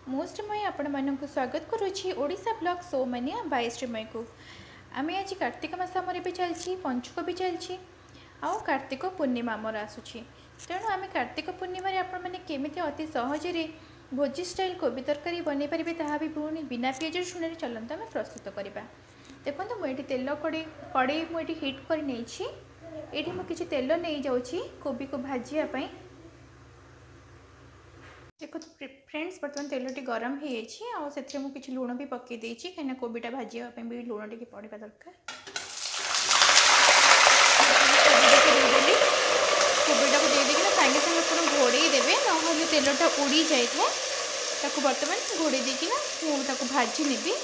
मोस्टमय आपण मानक स्वागत करुच्ची ओडिशा ब्लॉग शो मानिया बाय श्रीमय को आम आज कार्तिक मास आमर भी चलती पंचुक भी चलती आउ कार्तिक पूर्णिमा आमर आसूची तेणु आम कार्तिक पूर्णिम आपण मैंने केमी अति सहजरे भोजी स्टाइल कोबी तरकारी बन पारे ता भी पुणी बिना पिज रसुण चलते आम प्रस्तुत करवा। देखो मुझे तेल कड़े मुझे हिट कर ये मुझे तेल नहीं जाऊँगी कोबी को भाजापी। देखो फ्रेंड्स बर्तमान तेल गरम हो किसी लुण भी पकई कहीं कोबीटा भाजापी भी लुण टे पड़ा दरकार। कोबीटा को देदेना सागे सागे आप घोड़े देवे ना तेलटा उड़ी जाए बर्तमान घोड़े देकिना मुझे भाजी नेबी।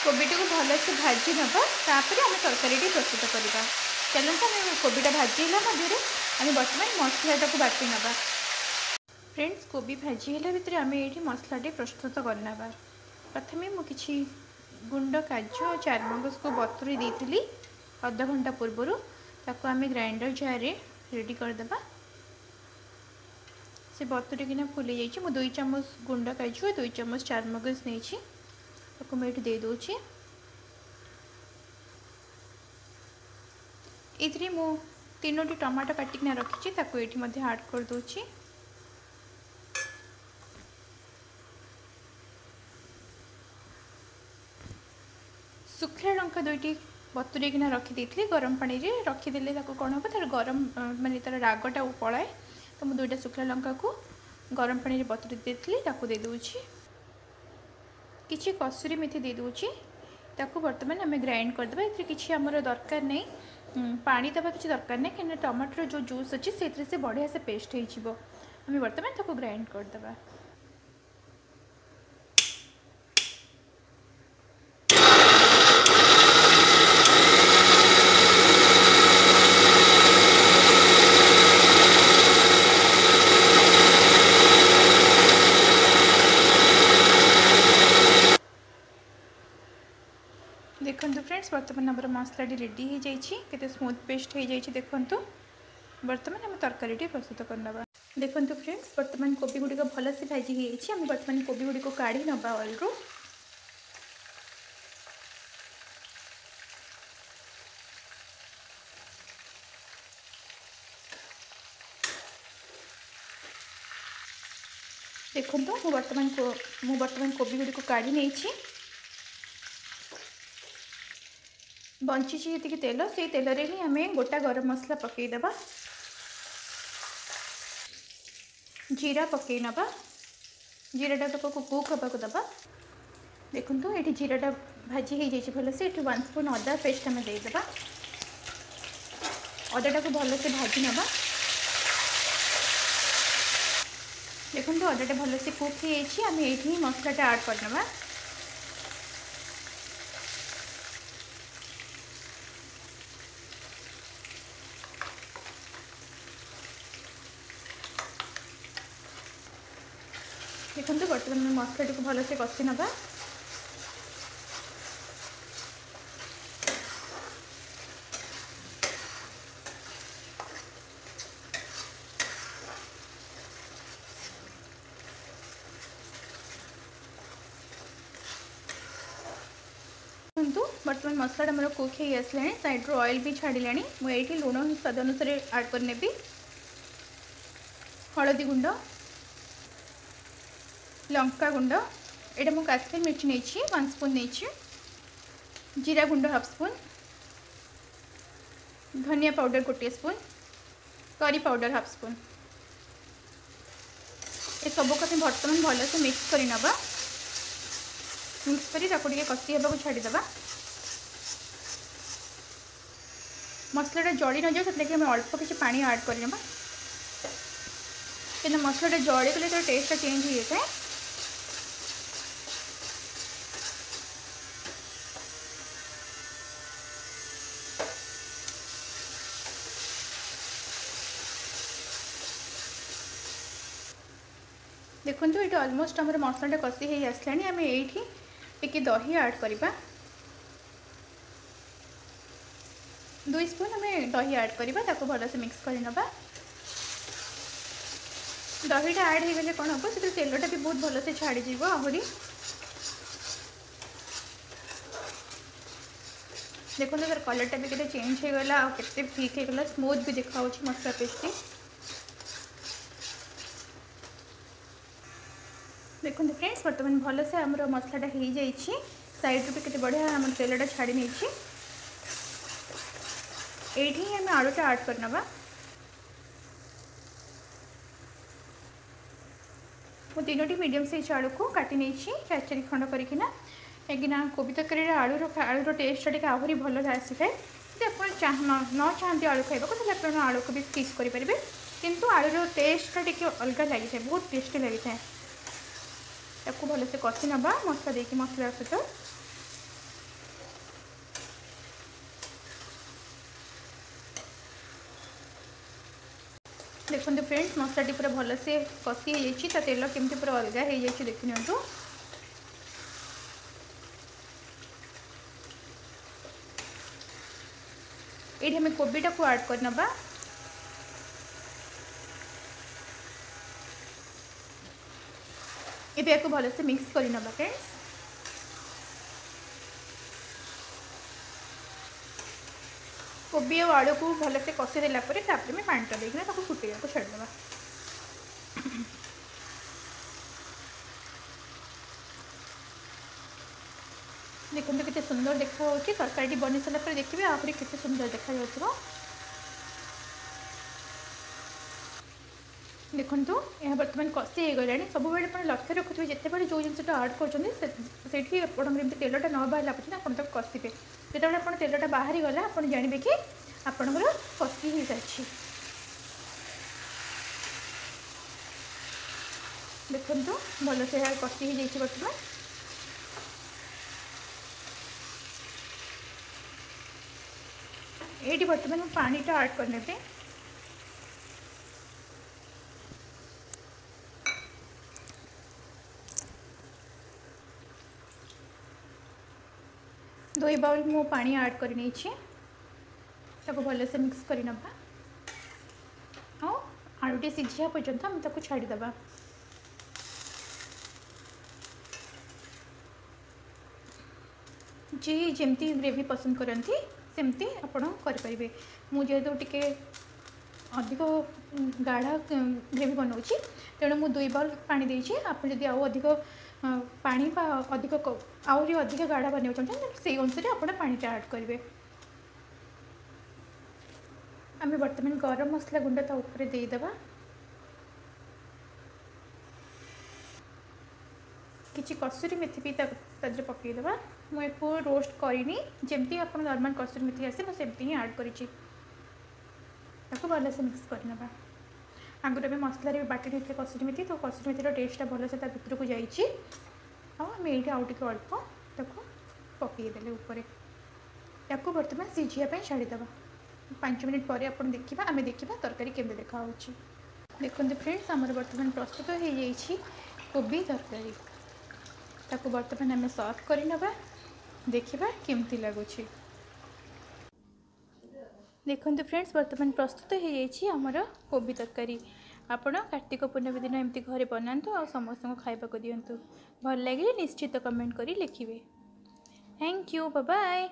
कोबीटा को भलसे भाजी नवा तापर आम तरकारी प्रस्तुत करवा। चलते आम कोबीटा भाजीला आम बर्तमान मसलाटा को बाटी नवा। फ्रेंड्स कोबी भाजीला भितर आम ये मसलाटे प्रस्तुत करना। प्रथम मुझे गुंड काजू और चारमगज को बतुरी देती अध घंटा पूर्वर ताको आम ग्राइंडर जार रेडी करदे। से बतुरिकिना फुली जाइए मु 2 चम्मच गुंड काजू और 2 चम्मच चारमगज नहीं मुझे दे दूची। ये मु 3टी टमाटो काटिकना रखी ये आड कर दूची। सुखा लंका 2टी बतुरेकिना रखी गरम पानी रे रखीदे कौन हम तार गरम माने तार रागटा पलाए तो मुझे 2टा सुखा लंका को गरम पानी रे बतुरी दे दूची। किसी कसूरी मेथी दे दूची ताकू बर्तमान आम ग्राइंड करदे। ये किसी आमर दरकार नहीं पानी दबा किसी दरकार नहीं कहीं टमाटर जो जूस अच्छी से बढ़िया से पेस्ट हो बर्तमान ताकू ग्राइंड करदे। देखो फ्रेंड्स बर्तमान आम मसला रेडी हो जाए स्मूथ पेस्ट हो जाए। देखो बर्तमान आम तरकारी प्रस्तुत करना। देखो फ्रेंड्स बर्तमान कोबी गुड़िक भल से भाजी हो बर्तमान कोबी गुड़िक काढ़ी नवा ऑयल रू। देखो मु बर्तमान कोबी गुड़िक काढ़ी नहीं बंची जी तेल से तेल रे ही आम गोटा गरम मसला पकईदबा जीरा पकई नवा जीराटा तो कुक हाँ दबा। देखो ये जीराटा भाजी हो जाए भल से 1 स्पून अदा पेस्ट आम देदेबा अदाटा को भल से भाजी नवा। देखो अदाटा भल से कुक हो आम ये मसलाटा आड करना। देखो बर्तमान मसला को भल से कषि नवा। बर्तमान मसला मोर कुक हो आसला साइड ऑयल भी छाड़ा मुझे लुण स्वाद अनुसार आड करने। हलदी गुंड लंका गुंड यहाँ मुझे काश्मीर मिर्च नहीं 1 स्पून नहीं जीरा गुंड हाफ स्पून धनिया powder 1 spoon curry powder half spoon ये सब को बर्तमान भल से मिक्स कर नवा। मिक्स कर कषि हाँ छाड़ीदे मसलाटा जड़ी न जाए से अल्प किसी पानी आड करना कि मसलाटा जड़ी गले तो टेस्ट चेंज हो जाए। देखो ये ऑलमोस्ट आम मसलाटा कषि हो आसला आम ये टिके दही ऐड करवा 2 स्पून आम दही ऐड करवा भलसे मिक्स कर नवा दहीटा ऐड हो गले कौन हम से तेलटा भी बहुत भलसे छाड़ी आहरी देखो तार कलरटा भी केते चेंज हो गला केते ठीक हो गला स्मूथ भी देखा मसला पेस्ट देखो फ्रेंड्स बर्तमान भलसे आम मसलाटा हो जाइए साइड भी केते बढ़िया आम तेलटा छाड़ी नहीं ये आम आलूटा ऐड करनवा मु 3टी मीडियम साइज आलू को काटी नहीं 4 खंड करना कहीं कोबी तरकारी आलूर टेस्टा टी आहरी भल आसी है आप न चाहते आलू खाइबा तो आलू को भी स्किप करेंगे किंतु आलूर टेस्टा टी अलग लगी है बहुत टेस्टी लगी है भलसे कषि नवा मसला देकी मसला सहित देखो फ्रेंड्स मसलाटी पूरा भलसे कषि हो तेल केमती पूरा अलग हो जाए देख नि ये हमें कोबीटा को ऐड करनवा ये भलसे मिक्स करनवा फ्रेंड्स कोबी और आलू को भलसे कषि देला में पानी देना फुटे को छाड़देवा देखो कितने सुंदर देखा तरकारी बनी सारा देखिए आहरी कितने सुंदर देखा देखु यह बर्तमान कषि हो गला सब लक्ष्य रखुए जिते जो जिनसा आड कर तेलटा न बाहर आप कषिबे जो आप तेलटा बाहरी गला आप जानवे कि आपंकर कषि हो सारी देखु भलसे कषि हो जाइए बर्तमान ये बर्तमान पानीटा ऐड करने दो बाउल मो पानी ऐड कर भलसे मिक्स कर आलूटे सीझा पर्यंत आम ताको छाड़ीदबा जी जमती ग्रेवी पसंद करती सेमती आपण करें मुझे टिके अधिक गाढ़ा ग्रेवी बनाऊँगी तेणु मुझे 2 बाउल पानी देती आप जब अधिक पानी अधिक आहरी अधिक गाढ़ा बनवा चाहते से अनुसार आप पानीटा ऐड करेंगे आम बर्तमान गरम मसला गुंड ता ऊपर देदेबा किसी कसुरी मेथी भी तादे पकईदेवा मुझे रोस्ट करनी जमती आप नॉर्मल कसुरी मेथी आसे मुझे ही ऐड करी भलसे मिक्स करना आगुरी आम मसलार बाटी नहीं कसुरी मेथी तो कसुरी मेथीर टेस्टा भलसे भितर को जाइए आम ये आउट अल्प पकईदे उपर या बर्तमान सीझापी छाड़ीदे 5 मिनट पर आप देखा आम देखा तरकारी केमी देखा देखते फ्रेंड्स आमर बर्तमान प्रस्तुत हो जाइए कोबी तरकारी ताको बर्तमान आम सर्व करनवा देखा केमती लगुच देखते फ्रेंड्स बर्तमान प्रस्तुत हो जाइए आमर कोबी तरकारी आपण कार्तिक पूर्णमी दिन एमती घरे बनातु आ समस्त खाइबा को दिंतु भल लगे निश्चित कमेंट करी लिखिए थैंक यू बाय बाय।